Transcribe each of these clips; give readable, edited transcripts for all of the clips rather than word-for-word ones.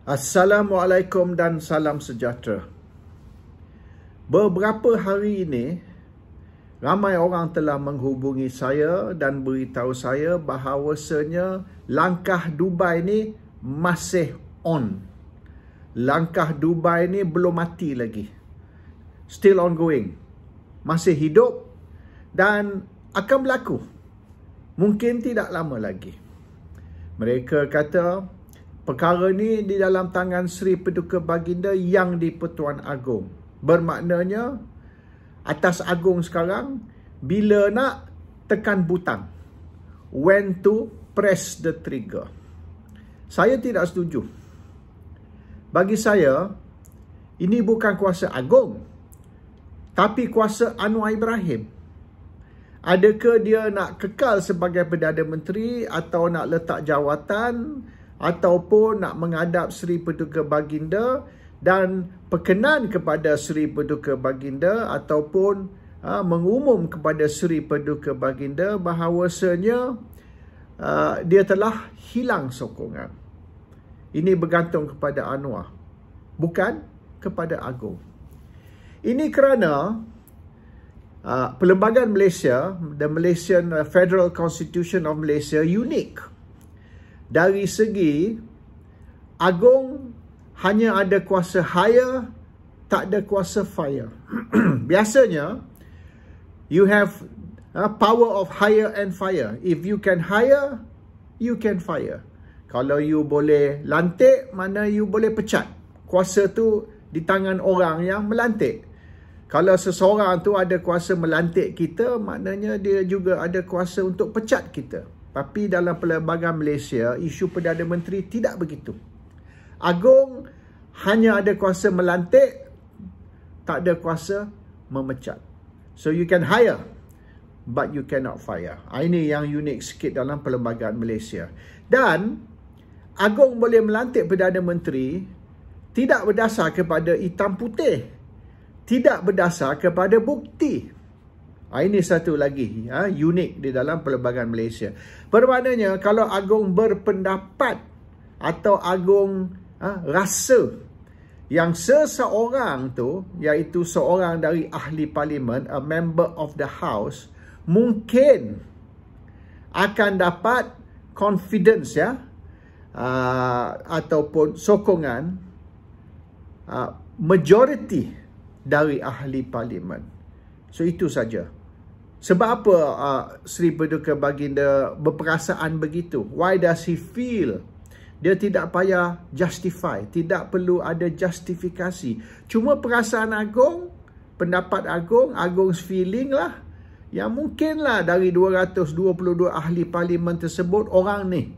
Assalamualaikum dan salam sejahtera. Beberapa hari ini, ramai orang telah menghubungi saya dan beritahu saya bahawasanya langkah Dubai ni masih on. Langkah Dubai ni belum mati lagi. Still ongoing. Masih hidup dan akan berlaku. Mungkin tidak lama lagi. Mereka kata perkara ni di dalam tangan Sri Paduka Baginda Yang di-Pertuan Agong. Bermaknanya atas Agong sekarang bila nak tekan butang. When to press the trigger. Saya tidak setuju. Bagi saya ini bukan kuasa Agong, tapi kuasa Anwar Ibrahim. Adakah dia nak kekal sebagai Perdana Menteri atau nak letak jawatan ataupun nak menghadap Sri Paduka Baginda dan perkenan kepada Sri Paduka Baginda ataupun mengumum kepada Sri Paduka Baginda bahawasanya dia telah hilang sokongan. Ini bergantung kepada Anwar, bukan kepada Agong. Ini kerana Perlembagaan Malaysia, the Malaysian Federal Constitution of Malaysia, unik. Dari segi Agong hanya ada kuasa hire, tak ada kuasa fire. Biasanya you have power of hire and fire. If you can hire, you can fire. Kalau you boleh lantik, mana you boleh pecat. Kuasa tu di tangan orang yang melantik. Kalau seseorang tu ada kuasa melantik kita, maknanya dia juga ada kuasa untuk pecat kita. Tapi dalam Perlembagaan Malaysia, isu Perdana Menteri tidak begitu. Agong hanya ada kuasa melantik, tak ada kuasa memecat. So you can hire, but you cannot fire. Ini yang unik sikit dalam Perlembagaan Malaysia. Dan Agong boleh melantik Perdana Menteri tidak berdasar kepada hitam putih. Tidak berdasar kepada bukti. Ini satu lagi unik di dalam Perlembagaan Malaysia. Bermaknanya kalau Agong berpendapat atau Agong rasa yang seseorang tu, iaitu seorang dari ahli parlimen, a member of the house, mungkin akan dapat confidence ataupun sokongan majority dari ahli parlimen. So itu saja. Sebab apa Sri Paduka Baginda berperasaan begitu? Why does he feel? Dia tidak payah justify, tidak perlu ada justifikasi. Cuma perasaan Agong, pendapat Agong, Agong's feeling lah, yang mungkinlah dari 222 ahli parlimen tersebut orang ni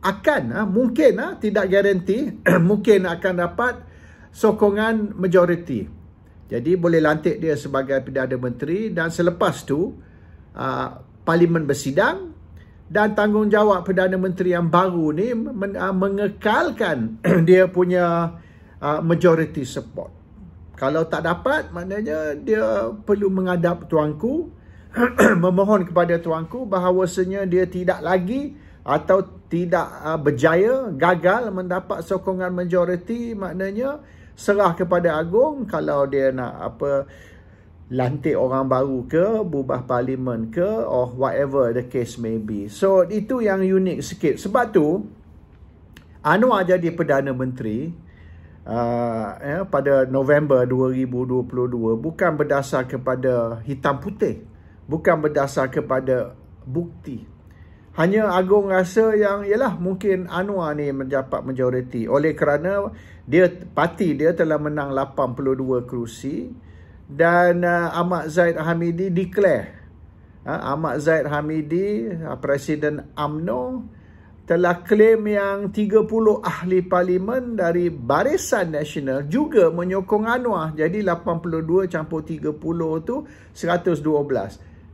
akan mungkin tidak garanti mungkin akan dapat sokongan majority. Jadi boleh lantik dia sebagai Perdana Menteri dan selepas tu Parlimen bersidang dan tanggungjawab Perdana Menteri yang baru ni mengekalkan dia punya majority support. Kalau tak dapat, maknanya dia perlu menghadap tuanku memohon kepada tuanku bahawasanya dia tidak lagi atau tidak berjaya, gagal mendapat sokongan majority, maknanya serah kepada Agong kalau dia nak lantik orang baru ke, ubah parlimen ke, or whatever the case may be. So itu yang unik sikit. Sebab tu Anwar jadi Perdana Menteri pada November 2022 bukan berdasar kepada hitam putih, bukan berdasar kepada bukti. Hanya Agong rasa yang mungkin Anwar ni mendapat majoriti oleh kerana parti dia telah menang 82 kerusi dan Ahmad Zahid Hamidi declare. Ahmad Zahid Hamidi, Presiden UMNO, telah claim yang 30 ahli parlimen dari Barisan Nasional juga menyokong Anwar. Jadi 82 campur 30 tu 112.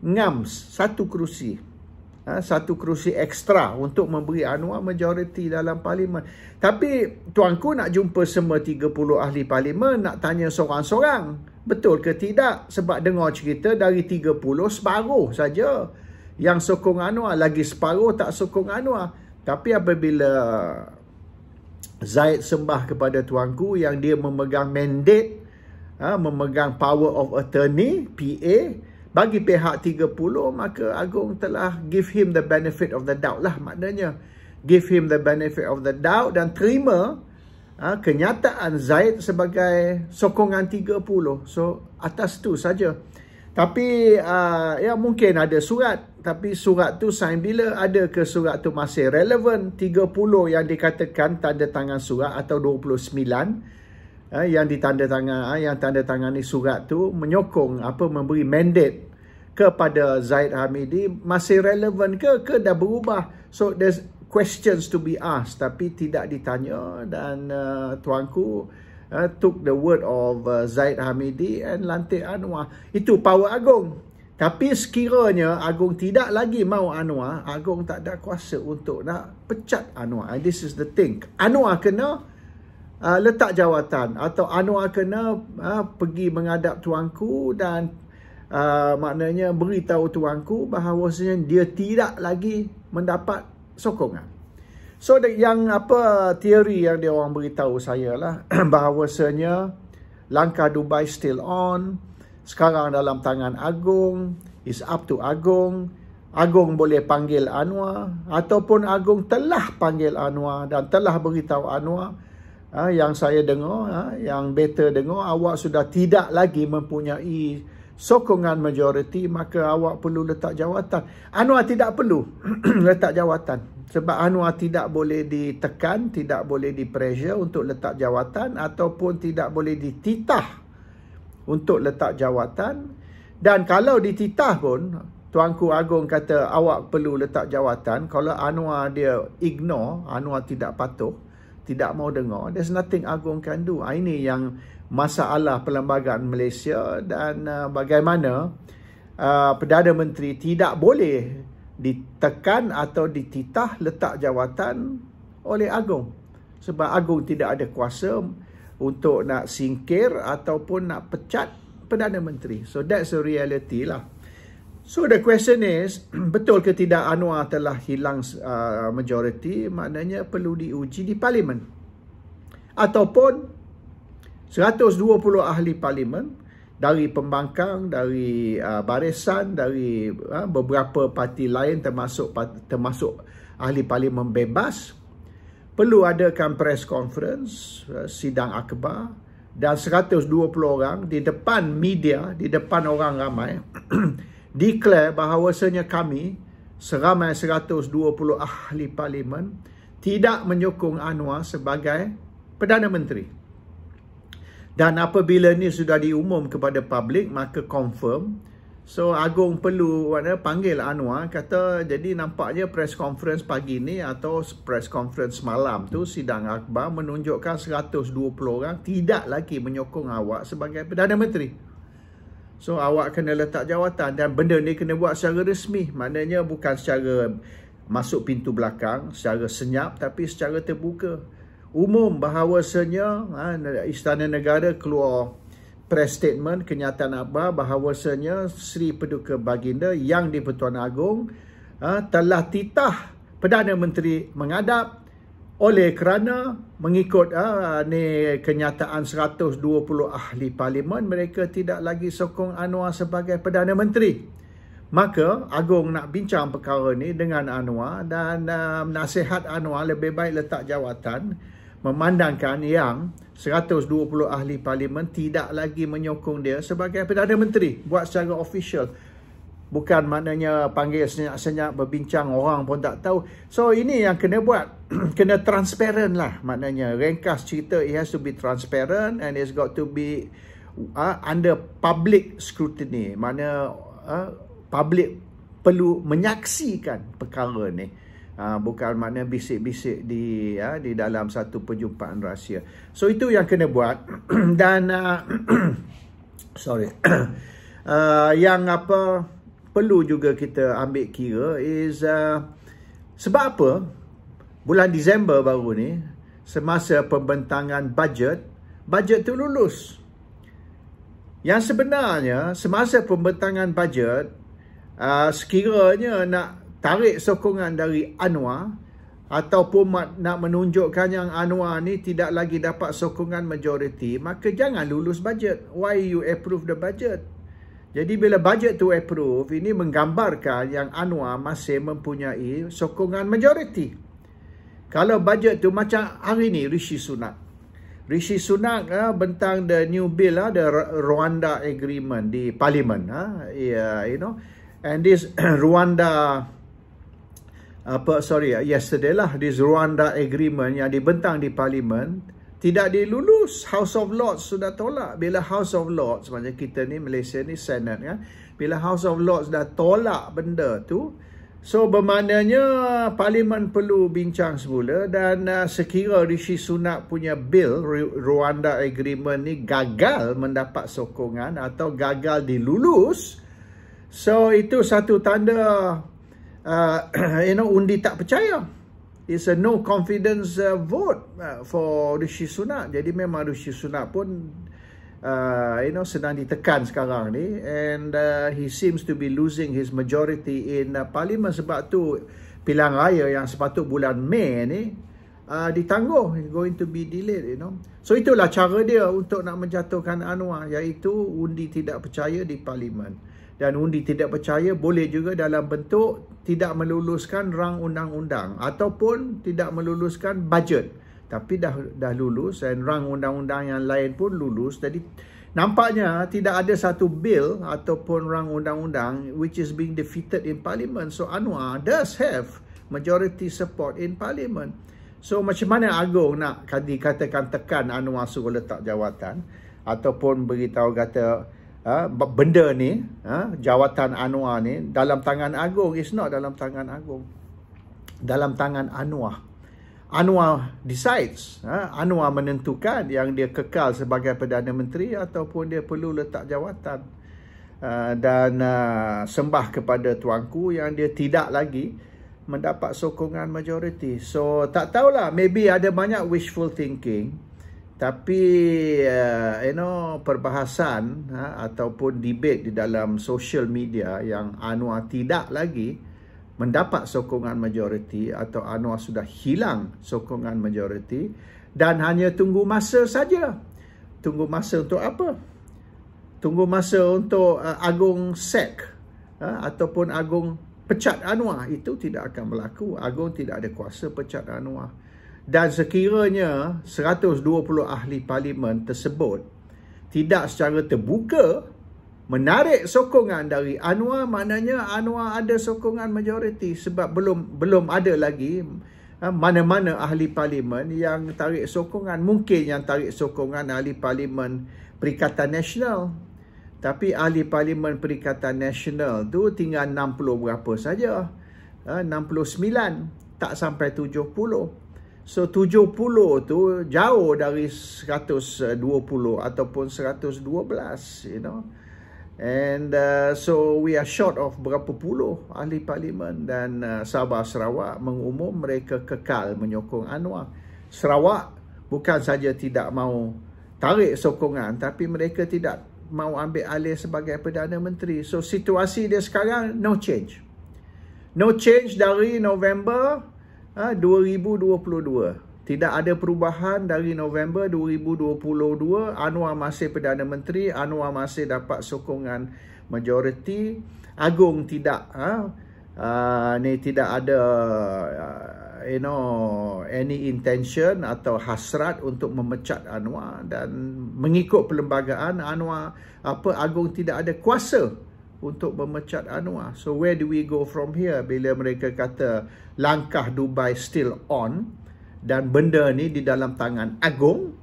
Ngams satu kerusi. Satu kerusi ekstra untuk memberi Anwar majoriti dalam parlimen. Tapi tuanku nak jumpa semua 30 ahli parlimen, nak tanya seorang-seorang. Betul ke tidak? Sebab dengar cerita dari 30 separuh saja yang sokong Anwar, lagi separuh tak sokong Anwar. Tapi apabila Zaid sembah kepada tuanku yang dia memegang mandate, memegang power of attorney, PA, bagi pihak 30, maka Agong telah give him the benefit of the doubt lah. Maknanya, give him the benefit of the doubt dan terima kenyataan Zaid sebagai sokongan 30. So, atas tu saja. Tapi, ya mungkin ada surat. Tapi surat tu sign bila? Ada ke surat tu masih relevan? 30 yang dikatakan tanda tangan surat atau 29 yang tanda tangani surat tu menyokong memberi mandate kepada Zaid Hamidi masih relevan ke dah berubah? So there's questions to be asked tapi tidak ditanya, dan tuanku took the word of Zaid Hamidi and lantik Anwar. Itu power Agong. Tapi sekiranya Agong tidak lagi mau Anwar, Agong tak ada kuasa untuk nak pecat Anwar. And this is the thing. Anwar kena letak jawatan, atau Anwar kena pergi menghadap tuanku dan maknanya beritahu tuanku bahawasanya dia tidak lagi mendapat sokongan. So yang teori yang dia orang beritahu saya lah bahawasanya langkah Dubai still on, sekarang dalam tangan Agong, is up to Agong. Agong boleh panggil Anwar ataupun Agong telah panggil Anwar dan telah beritahu Anwar, yang saya dengar, yang beta dengar, awak sudah tidak lagi mempunyai sokongan majoriti, maka awak perlu letak jawatan. Anwar tidak perlu letak jawatan sebab Anwar tidak boleh ditekan, tidak boleh di-pressure untuk letak jawatan ataupun tidak boleh dititah untuk letak jawatan. Dan kalau dititah pun, Tuanku Agong kata awak perlu letak jawatan, kalau Anwar dia ignore, Anwar tidak patuh, tidak mau dengar, there's nothing Agong can do. Ini yang masalah perlembagaan Malaysia, dan bagaimana Perdana Menteri tidak boleh ditekan atau dititah letak jawatan oleh Agong. Sebab Agong tidak ada kuasa untuk nak singkir ataupun nak pecat Perdana Menteri. So that's a reality lah. So the question is, betul ke tidak Anwar telah hilang majoriti? Maknanya perlu diuji di Parlimen. Ataupun 120 ahli Parlimen dari pembangkang, dari barisan, dari beberapa parti lain termasuk ahli Parlimen bebas, perlu adakan press conference, sidang akhbar, dan 120 orang di depan media, di depan orang ramai declare bahawasanya kami seramai 120 ahli Parlimen tidak menyokong Anwar sebagai Perdana Menteri. Dan apabila ni sudah diumum kepada publik, maka confirm. So Agong perlu panggil Anwar, kata jadi nampaknya press conference pagi ni atau press conference malam tu, sidang akhbar menunjukkan 120 orang tidak lagi menyokong awak sebagai Perdana Menteri. So awak kena letak jawatan, dan benda ni kena buat secara resmi. Maknanya bukan secara masuk pintu belakang, secara senyap, tapi secara terbuka. Umum bahawasanya Istana Negara keluar press statement, kenyataan akhbar bahawasanya Sri Paduka Baginda Yang di-Pertuan Agong telah titah Perdana Menteri menghadap oleh kerana mengikut kenyataan 120 ahli Parlimen, mereka tidak lagi sokong Anwar sebagai Perdana Menteri. Maka Agong nak bincang perkara ni dengan Anwar dan nasihat Anwar lebih baik letak jawatan, memandangkan yang 120 ahli Parlimen tidak lagi menyokong dia sebagai Perdana Menteri. Buat secara official. Bukan maknanya panggil senyap-senyap berbincang, orang pun tak tahu. So ini yang kena buat. Kena transparent lah. Maknanya ringkas cerita, it has to be transparent and it's got to be under public scrutiny. Maknanya public perlu menyaksikan perkara ni. Bukan makna bisik-bisik di dalam satu perjumpaan rahsia. So itu yang kena buat. Dan yang perlu juga kita ambil kira is sebab apa bulan Disember baru ni, semasa pembentangan budget tu lulus. Yang sebenarnya semasa pembentangan budget, sekiranya nak tarik sokongan dari Anwar, ataupun nak menunjukkan yang Anwar ni tidak lagi dapat sokongan majoriti, maka jangan lulus budget. Why you approve the budget? Jadi bila budget tu approve, ini menggambarkan yang Anwar masih mempunyai sokongan majoriti. Kalau budget tu macam hari ni Rishi Sunak bentang the new bill, the Rwanda agreement di parlimen, and this Rwanda yesterday lah, this Rwanda agreement yang dibentang di parlimen tidak dilulus. House of Lords sudah tolak. Bila House of Lords, macam kita ni Malaysia ni Senate kan, bila House of Lords dah tolak benda tu, so bermaknanya parlimen perlu bincang semula. Dan sekira Rishi Sunak punya bill Rwanda agreement ni gagal mendapat sokongan atau gagal dilulus, so itu satu tanda undi tak percaya. It's a no confidence vote for Rishi Sunak. Jadi memang Rishi Sunak pun sedang ditekan sekarang ni, and he seems to be losing his majority in parliament. Sebab tu pilihan raya yang sepatut bulan Mei ni ditangguh, going to be delayed, So itulah cara dia untuk nak menjatuhkan Anwar, iaitu undi tidak percaya di parlimen. Dan undi tidak percaya boleh juga dalam bentuk tidak meluluskan rang undang-undang ataupun tidak meluluskan budget. Tapi dah lulus, dan rang undang-undang yang lain pun lulus. Jadi nampaknya tidak ada satu bil ataupun rang undang-undang which is being defeated in parliament. So Anwar does have majority support in parliament. So macam mana Agong nak dikatakan tekan Anwar suruh letak jawatan, ataupun beritahu kata benda ni, jawatan Anwar ni dalam tangan Agong? It's not dalam tangan Agong, dalam tangan Anwar. Anwar decides, Anwar menentukan yang dia kekal sebagai Perdana Menteri ataupun dia perlu letak jawatan. Dan sembah kepada tuanku yang dia tidak lagi mendapat sokongan majoriti. So tak tahulah, maybe ada banyak wishful thinking. Tapi perbahasan ataupun debate di dalam social media yang Anwar tidak lagi mendapat sokongan majoriti atau Anwar sudah hilang sokongan majoriti dan hanya tunggu masa saja. Tunggu masa untuk apa? Tunggu masa untuk Agong sack ataupun Agong pecat Anwar. Itu tidak akan berlaku. Agong tidak ada kuasa pecat Anwar. Dan sekiranya 120 ahli parlimen tersebut tidak secara terbuka menarik sokongan dari Anwar, maknanya Anwar ada sokongan majoriti. Sebab belum ada lagi mana-mana ahli parlimen yang tarik sokongan. Mungkin yang tarik sokongan ahli parlimen Perikatan Nasional. Tapi ahli parlimen Perikatan Nasional tu tinggal 60 berapa saja. 69, tak sampai 70. So 70 tu jauh dari 120 ataupun 112, And so we are short of berapa puluh ahli parlimen. Dan Sabah Sarawak mengumum mereka kekal menyokong Anwar. Sarawak bukan saja tidak mau tarik sokongan, tapi mereka tidak mau ambil alih sebagai Perdana Menteri. So situasi dia sekarang no change. No change dari November 2022. Tidak ada perubahan dari November 2022. Anwar masih Perdana Menteri, Anwar masih dapat sokongan majoriti. Agong tidak tidak ada any intention atau hasrat untuk memecat Anwar. Dan mengikut perlembagaan Agong tidak ada kuasa untuk memecat Anwar. So where do we go from here bila mereka kata langkah Dubai still on dan benda ni di dalam tangan Agong,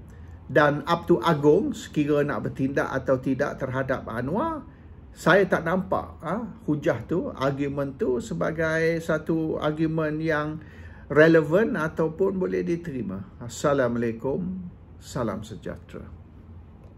dan up to Agong sekira nak bertindak atau tidak terhadap Anwar. Saya tak nampak hujah tu, argument tu sebagai satu argument yang relevan ataupun boleh diterima. Assalamualaikum, salam sejahtera.